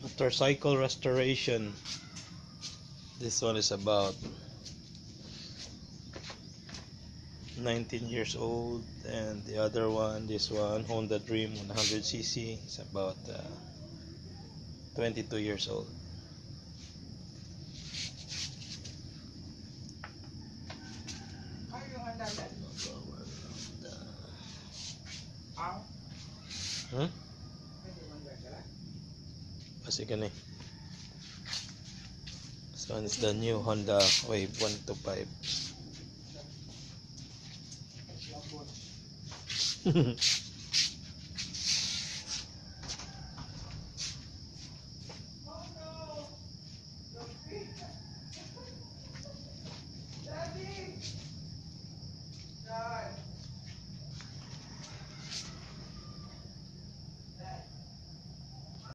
Motorcycle restoration. This one is about 19 years old, and the other one, this one, Honda Dream 100cc, is about 22 years old. Kasi gani. This one is the new Honda Wave 125.